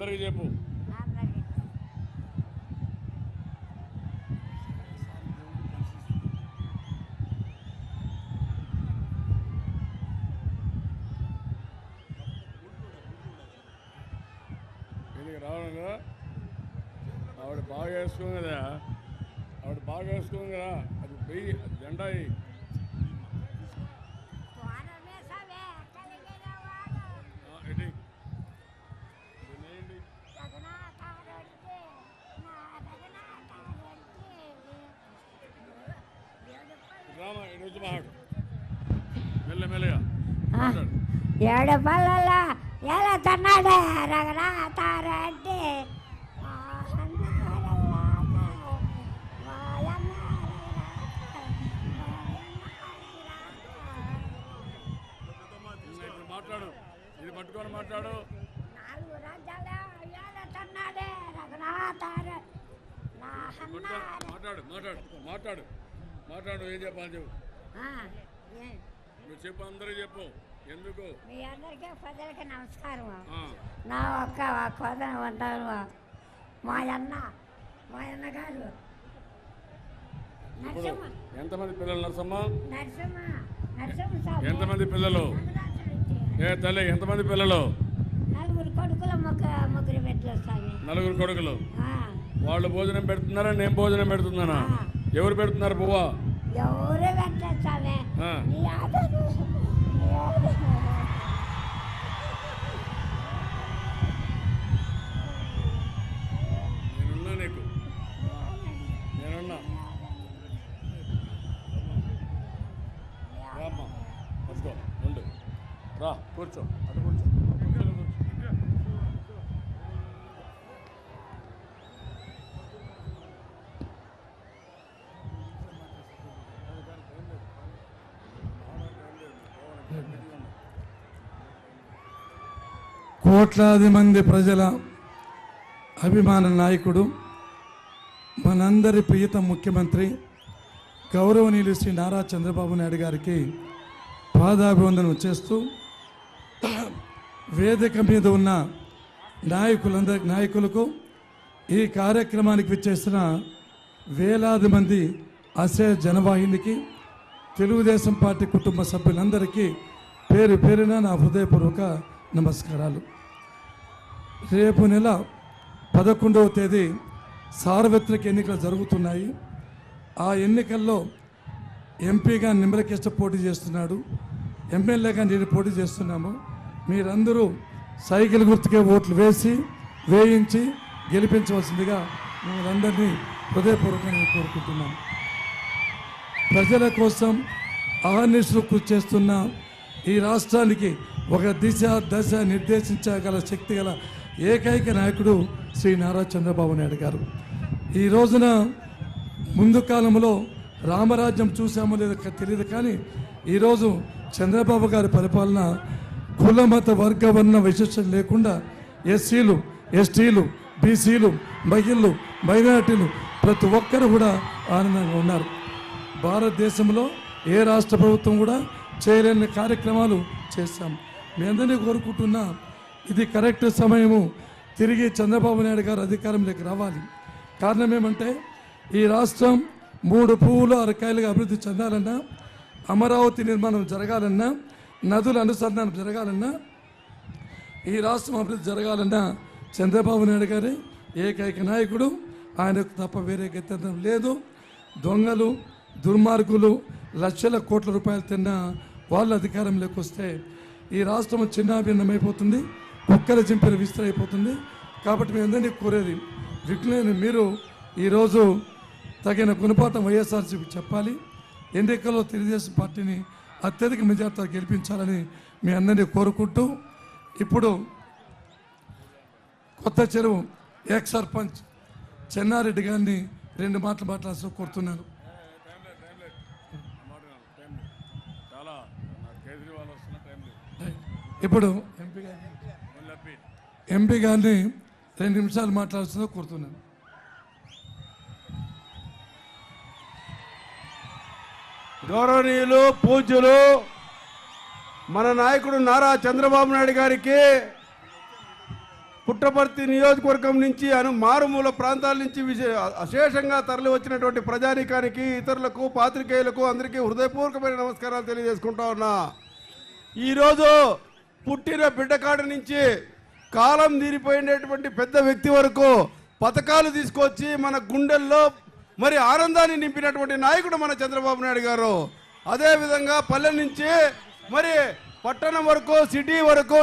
చెప్పు. ఇది రావడం కదా, ఆవిడ బాగా వేసుకోం కదా, ఆవిడ బాగా వేసుకోం కదా, అది వెయ్యి జెండా ఏడు పళ్ళలో ఎలా తన్నాడే రఘునాథారెడ్డి మాట్లాడు, ఇది పట్టుకొని మాట్లాడు. 4 రాజ్యాలు ఎలా తన్నాడే రఘునాథారెడ్డి. మాట్లాడు మాట్లాడు మాట్లాడు మాట్లాడు ఏం చెప్పాలి చెప్పు. నువ్వు చెప్పు, అందరూ చెప్పు. ఎందుకు మీ అందరికీ ప్రజలకి నమస్కారం. నా ఒక్క కోదన ఉంటారు మా అన్న గారు నరసింహ. ఎంతమంది పిల్లలు నరసమ్మ? నరసింహ ఎంతమంది పిల్లలు? ఏ తల్లి ఎంతమంది పిల్లలు? 4 కొడుకులు 3 బిడ్డలు స్వామి. 4 కొడుకులు. వాళ్ళు భోజనం పెడుతున్నారా, నేను భోజనం పెడుతున్నానా? ఎవరు పెడుతున్నారు పువ్వా? ఎవరు పెట్టారు స్వామి. నేనున్నా, నీకు నేనున్నా. రామ్మా, వద్దు ఉండు, రా కూర్చో, అటు కూర్చో. కోట్లాది మంది ప్రజల అభిమాన నాయకుడు, మనందరి ప్రియతమ ముఖ్యమంత్రి గౌరవనీయులు శ్రీ నారా చంద్రబాబు నాయుడు గారికి పాదాభివందనం చేస్తూ, వేదిక మీద ఉన్న నాయకులకు, ఈ కార్యక్రమానికి విచ్చేసిన వేలాది మంది అసే జనవాహినికి, తెలుగుదేశం పార్టీ కుటుంబ సభ్యులందరికీ పేరు పేరున నా హృదయపూర్వక నమస్కారాలు. రేపు నెల 11వ తేదీ సార్వత్రిక ఎన్నికలు జరుగుతున్నాయి. ఆ ఎన్నికల్లో ఎంపీగా నిమ్మలకిష్ట పోటీ చేస్తున్నాడు, ఎమ్మెల్యేగా నేను పోటీ చేస్తున్నాము. మీరందరూ సైకిల్ గుర్తుకే ఓట్లు వేయించి గెలిపించవలసిందిగా మిమ్మల్ని హృదయపూర్వకంగా కోరుకుంటున్నాను. ప్రజల కోసం అహర్నిశలు కృషి చేస్తున్న ఈ రాష్ట్రానికి ఒక దశ నిర్దేశించగల శక్తి గల ఏకైక నాయకుడు శ్రీ నారా చంద్రబాబు నాయుడు గారు. ఈ రోజున ముందు కాలంలో రామరాజ్యం చూసామో లేదో తెలియదు, కానీ ఈరోజు చంద్రబాబు గారి పరిపాలన కుల మత వర్గ వర్ణ విశేషం లేకుండా ఎస్సీలు, ఎస్టీలు, బీసీలు, మహిళలు, మైనారిటీలు ప్రతి ఒక్కరు కూడా ఆనందంగా ఉన్నారు. భారతదేశంలో ఏ రాష్ట్ర ప్రభుత్వం కూడా చేయలేని కార్యక్రమాలు చేశాం. మీ అందరినీ కోరుకుంటున్నా, ఇది కరెక్ట్ సమయము. తిరిగి చంద్రబాబు నాయుడు గారు అధికారంలోకి రావాలి. కారణం ఏమంటే, ఈ రాష్ట్రం 3 పువ్వులు 6 కాయలుగా అభివృద్ధి చెందాలన్నా, అమరావతి నిర్మాణం జరగాలన్నా, నదుల అనుసంధానం జరగాలన్నా, ఈ రాష్ట్రం అభివృద్ధి జరగాలన్నా చంద్రబాబు నాయుడు గారి ఏకైక నాయకుడు. ఆయనకు తప్ప వేరే గత్యంతరం లేదు. దొంగలు, దుర్మార్గులు లక్షల కోట్ల రూపాయలు తిన్న వాళ్ళు అధికారంలోకి వస్తే ఈ రాష్ట్రం చిన్నాభిన్నమైపోతుంది, కుక్కల చింపిన విస్తరైపోతుంది. కాబట్టి మీ అందరినీ కోరేది, విజ్ఞాని మీరు ఈరోజు తగిన గుణపాఠం వైఎస్ఆర్సీపీ చెప్పాలి. ఎన్నికల్లో తెలుగుదేశం పార్టీని అత్యధిక మెజార్టీతో గెలిపించాలని మీ అందరినీ కోరుకుంటూ, ఇప్పుడు కొత్త చెరువు ఎక్స్ సర్పంచ్ చెన్నారెడ్డి గారిని 2 మాటలు మాట్లాడాల్సి కోరుతున్నాను. ఇప్పుడు ఎంపీ గారిని 2 నిమిషాలు మాట్లాడాల్సిందో కోరుతున్నాను. గౌరవనీయులు పూజ్యులు మన నాయకుడు నారా చంద్రబాబు నాయుడు గారికి పుట్టపర్తి నియోజకవర్గం నుంచి మారుమూల ప్రాంతాల నుంచి అశేషంగా తరలి వచ్చినటువంటి ప్రజానీకానికి, ఇతరులకు, పాత్రికేయులకు అందరికీ హృదయపూర్వకమైన నమస్కారాలు తెలియజేసుకుంటా ఉన్నా. ఈరోజు పుట్టిన బిడ్డకాడ నుంచి కాలం తీరిపోయినటువంటి పెద్ద వ్యక్తి వరకు పథకాలు తీసుకొచ్చి మన గుండెల్లో మరి ఆనందాన్ని నింపినటువంటి నాయకుడు మన చంద్రబాబు నాయుడు గారు. అదేవిధంగా పల్లె నుంచి మరి పట్టణం వరకు, సిటీ వరకు